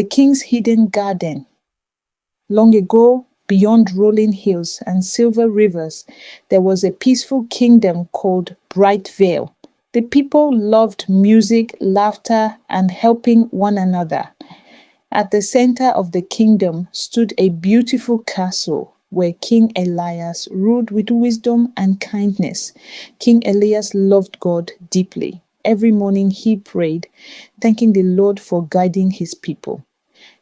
The king's hidden garden. Long ago, beyond rolling hills and silver rivers, there was a peaceful kingdom called Bright Vale. The people loved music, laughter, and helping one another. At the center of the kingdom stood a beautiful castle where King Elias ruled with wisdom and kindness. King Elias loved God deeply. Every morning he prayed, thanking the Lord for guiding his people.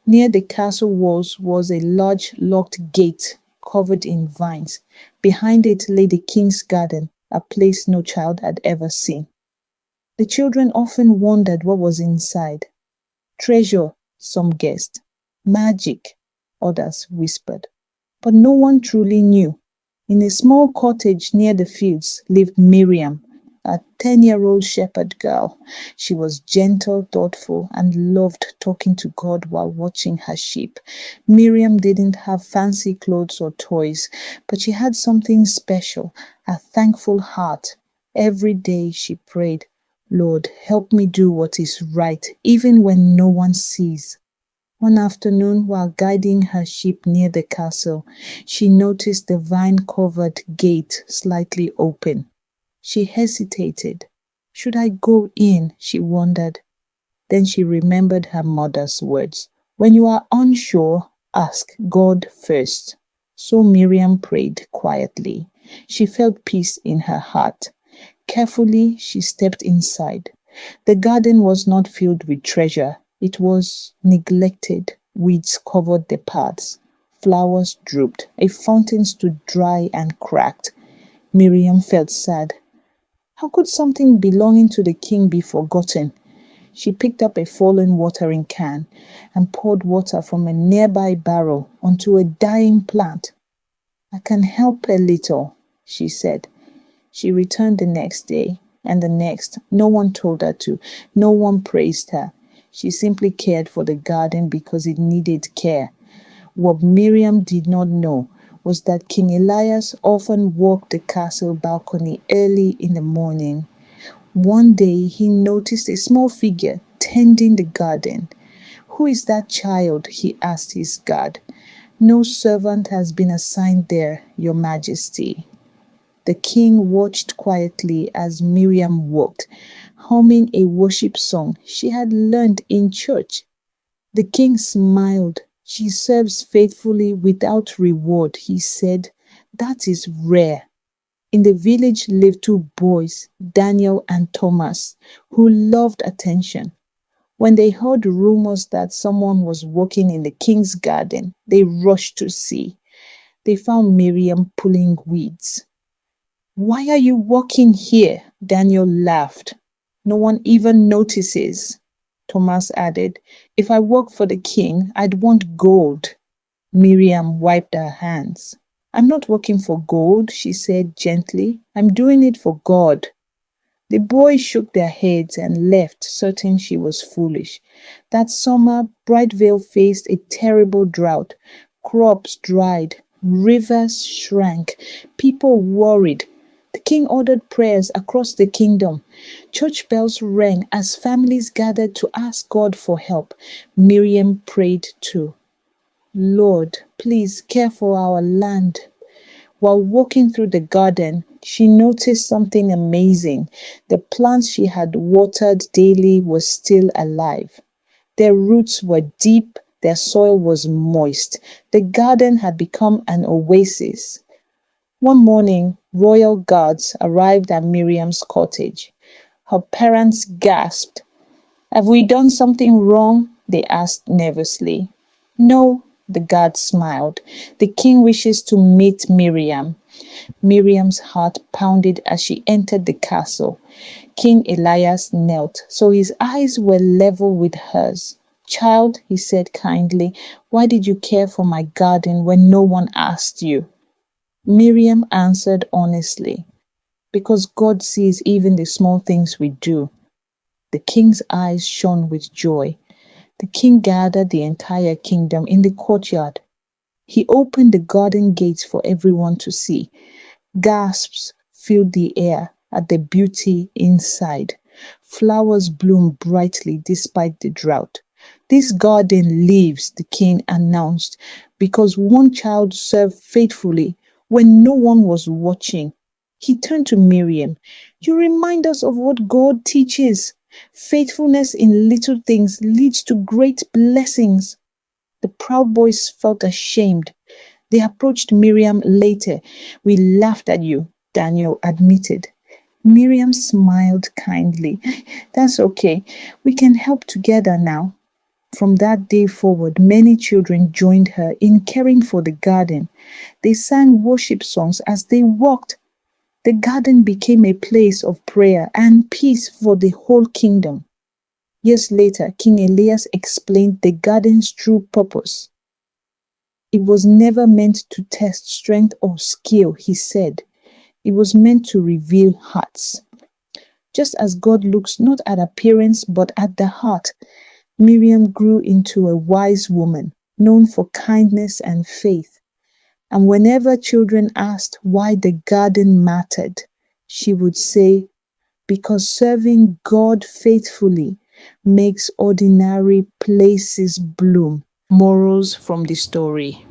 Near the castle walls was a large locked gate covered in vines. Behind it lay the king's garden, a place no child had ever seen. The children often wondered what was inside. Treasure, some guessed. Magic, others whispered. But no one truly knew. In a small cottage near the fields lived Miriam, a 10-year-old shepherd girl. She was gentle, thoughtful, and loved talking to God while watching her sheep. Miriam didn't have fancy clothes or toys, but she had something special, a thankful heart. Every day she prayed, Lord, help me do what is right, even when no one sees. One afternoon, while guiding her sheep near the castle, she noticed the vine-covered gate slightly open. She hesitated. Should I go in? She wondered. Then she remembered her mother's words. When you are unsure, ask God first. So Miriam prayed quietly. She felt peace in her heart. Carefully, she stepped inside. The garden was not filled with treasure. It was neglected. Weeds covered the paths. Flowers drooped. A fountain stood dry and cracked. Miriam felt sad. How could something belonging to the king be forgotten? She picked up a fallen watering can and poured water from a nearby barrel onto a dying plant. I can help a little, she said. She returned the next day and the next. No one told her to. No one praised her. She simply cared for the garden because it needed care. What Miriam did not know was that King Elias often walked the castle balcony early in the morning. One day he noticed a small figure tending the garden. Who is that child? He asked his guard. No servant has been assigned there, Your Majesty. The king watched quietly as Miriam walked, humming a worship song she had learned in church. The king smiled. She serves faithfully without reward, he said. That is rare. In the village lived two boys, Daniel and Thomas, who loved attention. When they heard rumors that someone was working in the king's garden, they rushed to see. They found Miriam pulling weeds. Why are you working here? Daniel laughed. No one even notices. Thomas added, if I work for the king, I'd want gold. Miriam wiped her hands. I'm not working for gold, she said gently. I'm doing it for God. The boys shook their heads and left, certain she was foolish. That summer, Bright Vale faced a terrible drought. Crops dried, rivers shrank, people worried. The king ordered prayers across the kingdom. Church bells rang as families gathered to ask God for help. Miriam prayed too. Lord, please care for our land. While walking through the garden, she noticed something amazing. The plants she had watered daily were still alive. Their roots were deep, their soil was moist. The garden had become an oasis. One morning, royal guards arrived at Miriam's cottage. Her parents gasped. Have we done something wrong? They asked nervously. No, the guard smiled. The king wishes to meet Miriam. Miriam's heart pounded as she entered the castle. King Elias knelt, so his eyes were level with hers. Child, he said kindly, why did you care for my garden when no one asked you? Miriam answered honestly, because God sees even the small things we do. The king's eyes shone with joy. The king gathered the entire kingdom in the courtyard. He opened the garden gates for everyone to see. Gasps filled the air at the beauty inside. Flowers bloomed brightly despite the drought. This garden lives, the king announced, because one child served faithfully when no one was watching. He turned to Miriam. You remind us of what God teaches. Faithfulness in little things leads to great blessings. The proud boys felt ashamed. They approached Miriam later. We laughed at you, Daniel admitted. Miriam smiled kindly. That's okay. We can help together now. From that day forward, many children joined her in caring for the garden. They sang worship songs as they walked. The garden became a place of prayer and peace for the whole kingdom. Years later, King Elias explained the garden's true purpose. It was never meant to test strength or skill, he said. It was meant to reveal hearts. Just as God looks not at appearance but at the heart, Miriam grew into a wise woman, known for kindness and faith. And whenever children asked why the garden mattered, she would say, because serving God faithfully makes ordinary places bloom. Morals from the story.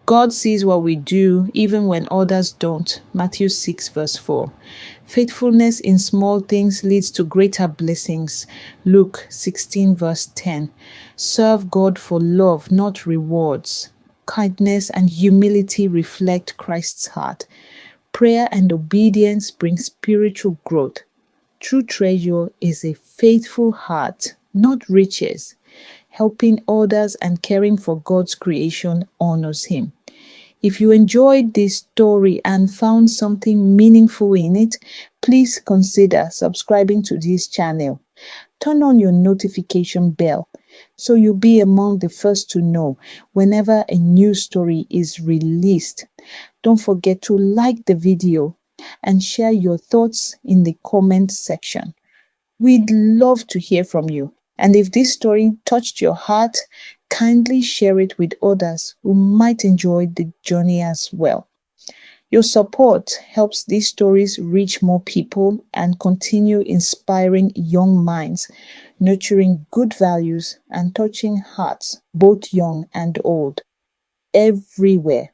God sees what we do even when others don't. Matthew 6 verse 4. Faithfulness in small things leads to greater blessings. Luke 16 verse 10. Serve God for love, not rewards. Kindness and humility reflect Christ's heart. Prayer and obedience bring spiritual growth. True treasure is a faithful heart, not riches. Helping others and caring for God's creation honors Him. If you enjoyed this story and found something meaningful in it, please consider subscribing to this channel. Turn on your notification bell so you'll be among the first to know whenever a new story is released. Don't forget to like the video and share your thoughts in the comment section. We'd love to hear from you. And if this story touched your heart, kindly share it with others who might enjoy the journey as well. Your support helps these stories reach more people and continue inspiring young minds, nurturing good values and touching hearts, both young and old, everywhere.